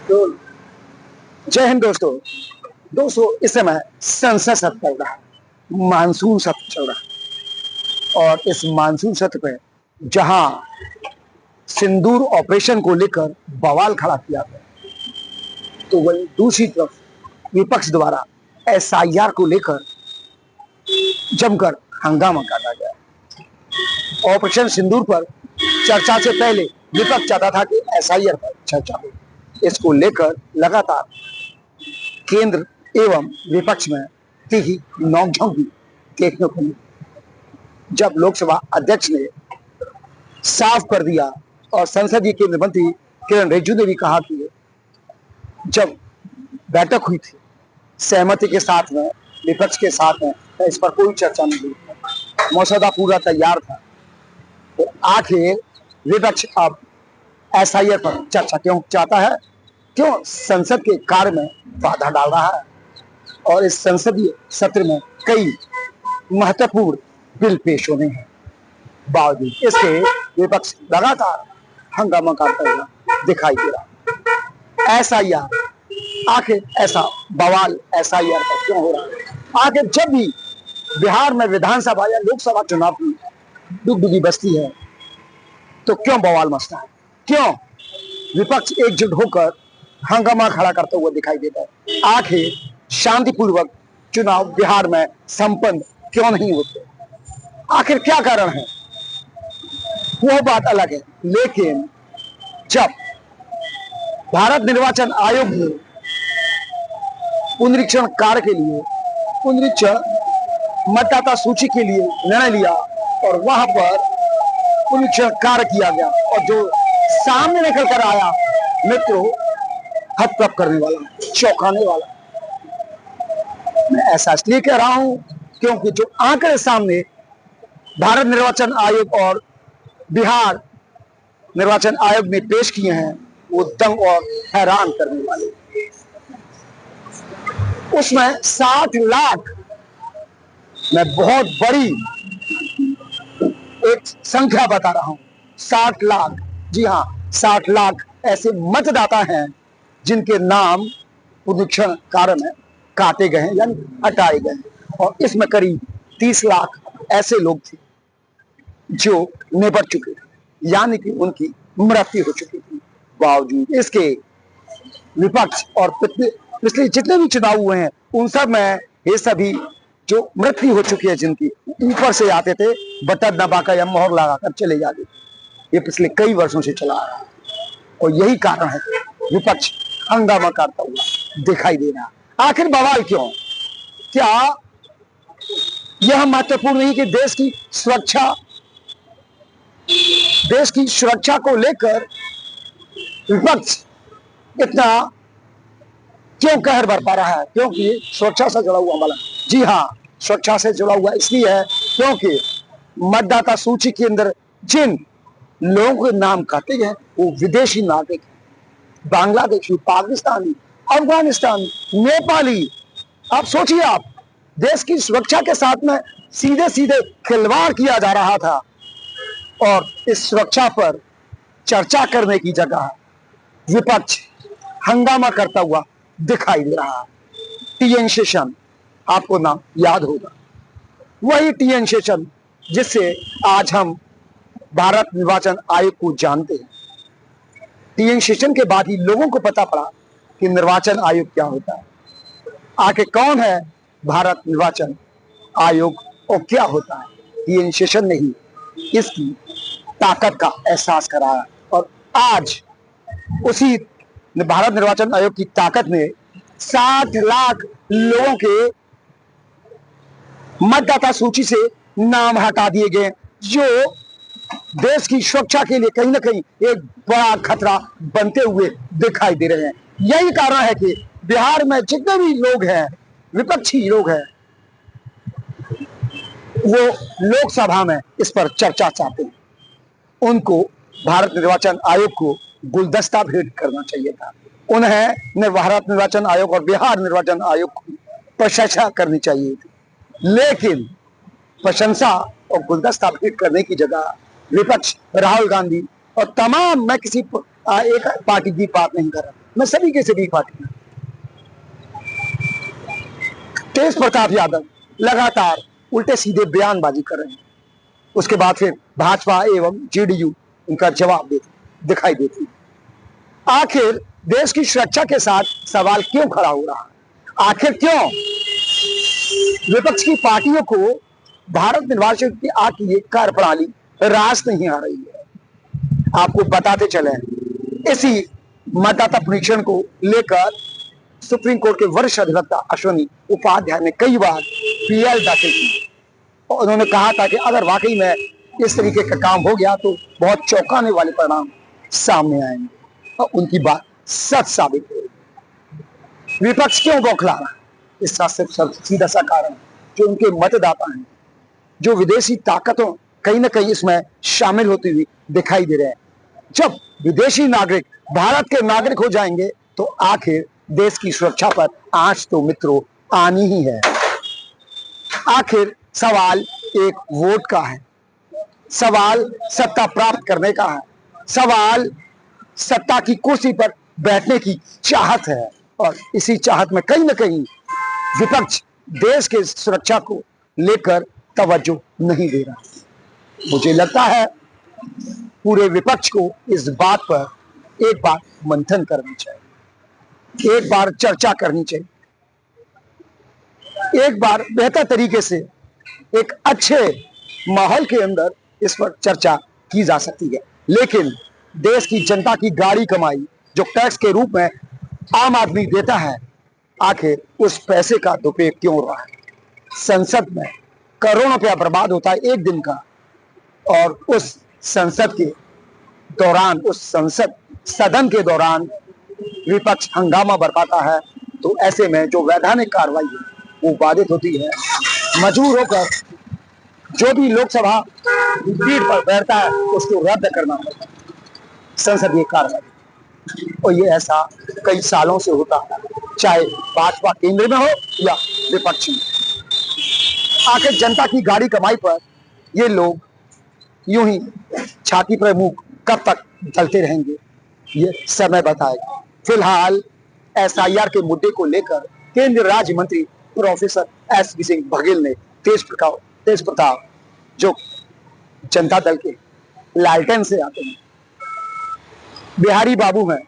तो जय हिंद दोस्तों। इस समय संसद सत्र चल रहा है, मानसून सत्र चल रहा है और इस मानसून सत्र पे जहां सिंदूर ऑपरेशन को लेकर बवाल खड़ा किया गया, तो वही दूसरी तरफ विपक्ष द्वारा एसआईआर को लेकर जमकर हंगामा काटा गया। ऑपरेशन सिंदूर पर चर्चा से पहले विपक्ष चाहता था कि एसआईआर पर चर्चा हो। इसको लेकर लगातार केंद्र एवं विपक्ष में ही नोकझोंक भी देखने को मिली। जब लोकसभा अध्यक्ष ने साफ कर दिया और संसदीय केंद्र मंत्री किरण रिजिजू ने भी कहा कि जब बैठक हुई थी सहमति के साथ में, विपक्ष के साथ में, तो इस पर कोई चर्चा नहीं हुई, मसौदा पूरा तैयार था। तो आखिर विपक्ष अब एसआईआर पर चर्चा क्यों चाहता है, क्यों संसद के कार्य में बाधा डाल रहा है। और इस संसदीय सत्र में कई महत्वपूर्ण बिल पेश होने हैं, बावजूद इसके विपक्ष लगातार हंगामा करता हुआ दिखाई दे रहा है। एसआईआर, आखिर ऐसा बवाल एसआईआर पर क्यों हो रहा है? आखिर जब भी बिहार में विधानसभा या लोकसभा चुनाव की डुगडुगी बजती है तो क्यों बवाल मचता है, क्यों विपक्ष एकजुट होकर हंगामा खड़ा करता हुआ दिखाई देता है। आखिर शांतिपूर्वक चुनाव बिहार में संपन्न क्यों नहीं होते, आखिर क्या कारण है, वो बात अलग है। लेकिन जब भारत निर्वाचन आयोग ने पुनरीक्षण कार्य के लिए, पुनरीक्षण मतदाता सूची के लिए निर्णय लिया और वहां पर पुनरीक्षण कार्य किया गया और जो सामने निकल कर आया मित्रों, हतप्रभ करने वाला, चौंकाने वाला। मैं ऐसा इसलिए कह रहा हूं क्योंकि जो आंकड़े सामने भारत निर्वाचन आयोग और बिहार निर्वाचन आयोग ने पेश किए हैं वो दंग और हैरान करने वाले। उसमें 60 लाख, मैं बहुत बड़ी एक संख्या बता रहा हूं, 60 लाख, जी हां 60 लाख ऐसे मतदाता हैं जिनके नाम पुनरीक्षण कार्य में काटे गए हैं यानी हटाए गए हैं। और इसमें करीब 30 लाख ऐसे लोग थे जो निपट चुके थे, यानी कि उनकी मृत्यु हो चुकी थी। बावजूद इसके विपक्ष और पिछले जितने भी चुनाव हुए हैं उन सब में ये सभी जो मृत्यु हो चुकी है जिनकी, ऊपर से आते थे, बटन दबाकर या मोहर लगाकर चले जाते थे। ये पिछले कई वर्षों से चला आ रहा है और यही कारण है विपक्ष हंगामा करता हुआ दिखाई दे रहा है। आखिर बवाल क्यों? क्या यह महत्वपूर्ण नहीं कि देश की सुरक्षा को लेकर विपक्ष इतना क्यों कहर बरपा रहा है? क्योंकि सुरक्षा से जुड़ा हुआ मामला। जी हाँ, सुरक्षा से जुड़ा हुआ इसलिए है क्योंकि मतदाता सूची के अंदर जिन लोगों के नाम काटे गए वो विदेशी नागरिक, बांग्लादेशी, पाकिस्तानी, अफगानिस्तानी, नेपाली। आप सोचिए, आप देश की सुरक्षा के साथ में सीधे सीधे खिलवाड़ किया जा रहा था और इस सुरक्षा पर चर्चा करने की जगह विपक्ष हंगामा करता हुआ दिखाई दे रहा है। टीएन शेषन, आपको नाम याद होगा, वही टीएन शेषन जिससे आज हम भारत निर्वाचन आयोग को जानते हैं। टीएन शेषन के बाद ही लोगों को पता पड़ा कि निर्वाचन आयोग क्या होता है, आखिर कौन है भारत निर्वाचन आयोग और क्या होता है। टीएन शेषन ने ही इसकी ताकत का एहसास कराया और आज उसी भारत निर्वाचन आयोग की ताकत में 60 लाख लोगों के मतदाता सूची से नाम हटा दिए गए जो देश की सुरक्षा के लिए कहीं ना कहीं एक बड़ा खतरा बनते हुए दिखाई दे रहे हैं। यही कारण है कि बिहार में जितने भी लोग हैं, विपक्षी लोग हैं, वो लोकसभा में इस पर चर्चा चाहते हैं। उनको भारत निर्वाचन आयोग को गुलदस्ता भेंट करना चाहिए था। उन्हें भारत निर्वाचन आयोग और बिहार निर्वाचन आयोग की प्रशंसा करनी चाहिए थी, लेकिन प्रशंसा और गुलदस्ता भेंट करने की जगह विपक्ष, राहुल गांधी और तमाम, मैं किसी एक पार्टी की बात नहीं कर रहा, मैं सभी के सभी पार्टी, तेज प्रताप यादव लगातार उल्टे सीधे बयानबाजी कर रहे हैं, उसके बाद फिर भाजपा एवं जेडीयू उनका जवाब दिखाई देती है। आखिर देश की सुरक्षा के साथ सवाल क्यों खड़ा हो रहा है? आखिर क्यों विपक्ष की पार्टियों को भारत निर्वाचन की आती कार्यप्रणाली रास नहीं आ रही है? आपको बताते चले, इसी मतदाता परीक्षण को लेकर सुप्रीम कोर्ट के वरिष्ठ अधिवक्ता अश्विनी उपाध्याय ने कई बार पीएल दाखिल की और उन्होंने कहा था कि अगर वाकई में इस तरीके का काम हो गया तो बहुत चौंकाने वाले परिणाम सामने आएंगे और उनकी बात सच साबित होगी। विपक्ष क्यों बौखला रहा है? इसका सिर्फ सीधा सा कारण जो उनके मतदाता हैं, जो विदेशी ताकतों कहीं ना कहीं इसमें शामिल होती हुई दिखाई दे रहे हैं। जब विदेशी नागरिक भारत के नागरिक हो जाएंगे तो आखिर देश की सुरक्षा पर आंच तो मित्रों आनी ही है। आखिर सवाल एक वोट का है, सवाल सत्ता प्राप्त करने का है, सवाल सत्ता की कुर्सी पर बैठने की चाहत है और इसी चाहत में कहीं ना कहीं विपक्ष देश के सुरक्षा को लेकर तवज्जो नहीं दे रहा। मुझे लगता है पूरे विपक्ष को इस बात पर एक बार मंथन करना चाहिए, एक बार चर्चा करनी चाहिए, एक बार बेहतर तरीके से एक अच्छे माहौल के अंदर इस पर चर्चा की जा सकती है। लेकिन देश की जनता की गाड़ी कमाई जो टैक्स के रूप में आम आदमी देता है, आखिर उस पैसे का दुरुपयोग क्यों हो रहा है? संसद में करोड़ों रुपया बर्बाद होता है एक दिन का और उस संसद के दौरान, उस संसद सदन के दौरान विपक्ष हंगामा बरपाता है। तो ऐसे में जो वैधानिक कार्रवाई है वो बाधित होती है। मजबूर होकर जो भी लोकसभा पीठ पर बैठता है उसको रद्द करना पड़ता है संसदीय कार्रवाई, और ये ऐसा कई सालों से होता है, चाहे भाजपा केंद्र में हो या विपक्ष में। आखिर जनता की गाड़ी कमाई पर ये लोग यूं ही छाती पर मुंह कब तक चलते रहेंगे, ये समय बताएगा। फिलहाल एसआईआर के मुद्दे को लेकर केंद्रीय राज्य मंत्री प्रोफेसर एसपी सिंह बघेल ने तेज प्रताप जो जनता दल के लालटेन से आते हैं, बिहारी बाबू हैं,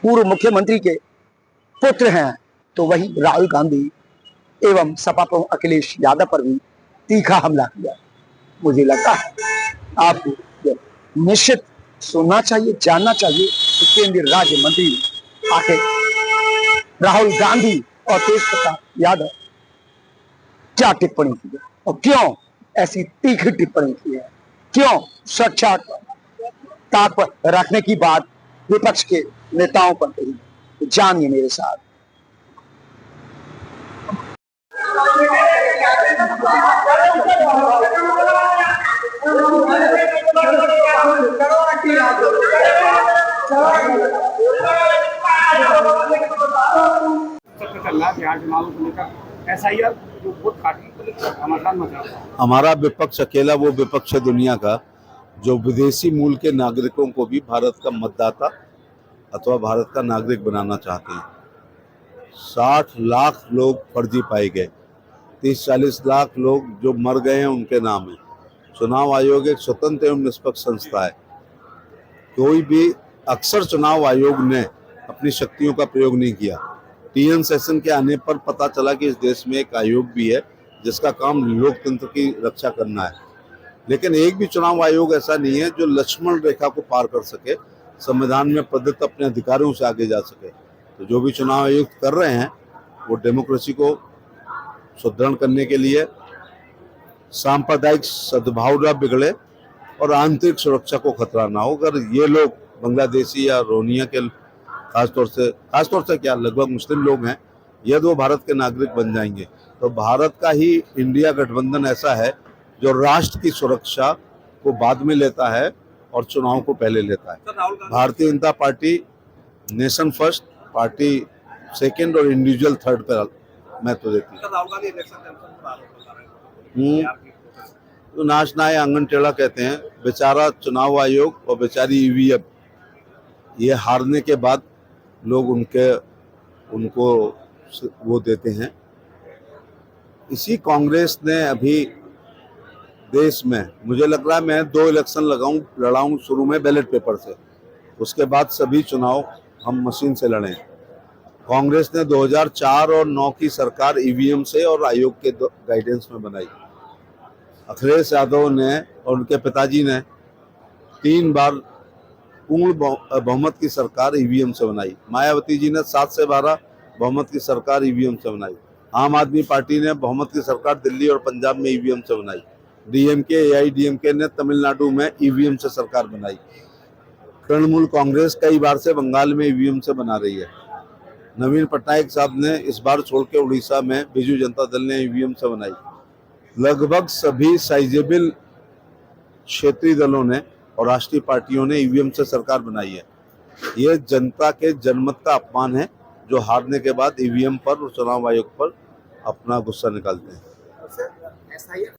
पूर्व मुख्यमंत्री के पुत्र हैं, तो वही राहुल गांधी एवं सपा प्रमुख अखिलेश यादव पर भी तीखा हमला किया। मुझे लगता है आपको निश्चित सुनना चाहिए, जानना चाहिए कि केंद्रीय राज्य मंत्री आखिर राहुल गांधी और तेज प्रताप यादव क्या टिप्पणी की है और क्यों ऐसी तीखी टिप्पणी की है, क्यों सुरक्षा ताक पर रखने की बात विपक्ष के नेताओं पर कही। तो जानिए मेरे साथ। हमारा विपक्ष अकेला वो विपक्ष है दुनिया का जो विदेशी मूल के नागरिकों को भी भारत का मतदाता अथवा भारत का नागरिक बनाना चाहते हैं। 60 लाख लोग फर्जी पाए गए, 30-40 लाख लोग जो मर गए हैं उनके नाम है। चुनाव आयोग एक स्वतंत्र एवं निष्पक्ष संस्था है। कोई भी अक्सर चुनाव आयोग ने अपनी शक्तियों का प्रयोग नहीं किया। टीएन सेशन के आने पर पता चला कि इस देश में एक आयोग भी है जिसका काम लोकतंत्र की रक्षा करना है। लेकिन एक भी चुनाव आयोग ऐसा नहीं है जो लक्ष्मण रेखा को पार कर सके, संविधान में प्रदत्त अपने अधिकारों से आगे जा सके। तो जो भी चुनाव आयोग कर रहे हैं वो डेमोक्रेसी को सुदृढ़ करने के लिए, सांप्रदायिक सद्भाव न बिगड़े और आंतरिक सुरक्षा को खतरा ना हो। अगर ये लोग बांग्लादेशी या रोहिंग्या के खासतौर से क्या लगभग मुस्लिम लोग हैं, यदि वो भारत के नागरिक बन जाएंगे तो भारत का ही इंडिया गठबंधन ऐसा है जो राष्ट्र की सुरक्षा को बाद में लेता है और चुनाव को पहले लेता है। Bharatiya Janata party nation first, party second और इंडिविजुअल थर्ड पर महत्व देती है। तो नाच नाए आंगन टेढ़ा कहते हैं, बेचारा चुनाव आयोग और बेचारी ईवीएम, ये हारने के बाद लोग उनको वो देते हैं। इसी कांग्रेस ने अभी देश में, मुझे लग रहा है मैं 2 इलेक्शन लड़ाऊं शुरू में बैलेट पेपर से, उसके बाद सभी चुनाव हम मशीन से लड़े। कांग्रेस ने 2004 और 9 की सरकार ईवीएम से और आयोग के गाइडेंस में बनाई। अखिलेश यादव ने और उनके पिताजी ने 3 बार पूर्ण बहुमत की सरकार ईवीएम से बनाई। मायावती जी ने 7 से 12 बहुमत की सरकार ईवीएम से बनाई। आम आदमी पार्टी ने बहुमत की सरकार दिल्ली और पंजाब में ईवीएम से बनाई। डीएमके एआईडीएमके ने तमिलनाडु में ईवीएम से सरकार बनाई। तृणमूल कांग्रेस कई बार से बंगाल में ईवीएम से बना रही है। नवीन पटनायक साहब ने इस बार छोड़ के उड़ीसा में बीजू जनता दल ने ईवीएम से बनाई। लगभग सभी साइजेबल क्षेत्रीय दलों ने और राष्ट्रीय पार्टियों ने ईवीएम से सरकार बनाई है। ये जनता के जनमत का अपमान है, जो हारने के बाद ईवीएम पर और चुनाव आयोग पर अपना गुस्सा निकालते हैं।